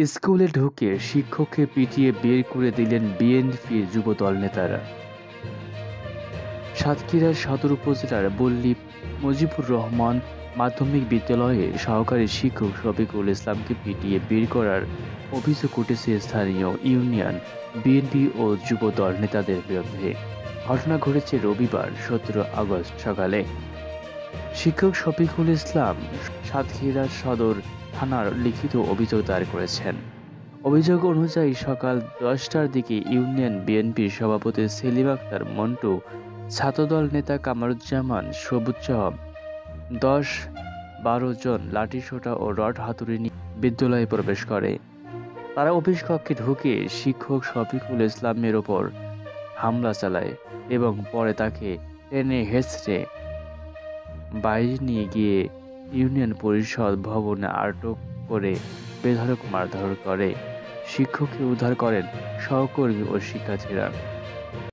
স্কুলে ঢুকে শিক্ষককে পিটিয়ে বের করে দিলেন বিএনপির যুবদল নেতারা। সাতক্ষীরার সদর উপজেলার বল্লী মুজিবুর রহমান মাধ্যমিক বিদ্যালয়ের সহকারী শিক্ষক শফিকুল ইসলামকে পিটিয়ে বের করার অভিযোগ উঠেছে স্থানীয় ইউনিয়ন বিএনপি ও যুবদল নেতাদের বিরুদ্ধে। ঘটনা ঘটেছে রবিবার 17 আগস্ট সকালে। শিক্ষক শফিকুল ইসলাম সাতক্ষীরা সদর থানার লিখিত অভিযোগ দায়ের করেছেন। অভিযোগ অনুযায়ী সকাল 10টার দিকে ইউনিয়ন বিএনপির সভাপতি সেলিম আক্তার মন্টু, ছাত্রদল নেতা কামারুজ্জামান সবুজসহ 10-12 জন লাঠিসোঁটা ও রড হাতুড়ি নিয়ে বিদ্যালয়ে প্রবেশ করে। তারা অফিস কক্ষে ঢুকে শিক্ষক শফিকুল ইসলামের ওপর হামলা চালায় এবং পরে তাকে টেনে হেঁচড়ে বাইরে নিয়ে গিয়ে ইউনিয়ন পরিষদ ভবনে আটক করে বেধড়ক মারধর করে। শিক্ষককে উদ্ধার করেন সহকর্মী ও শিক্ষার্থীরা।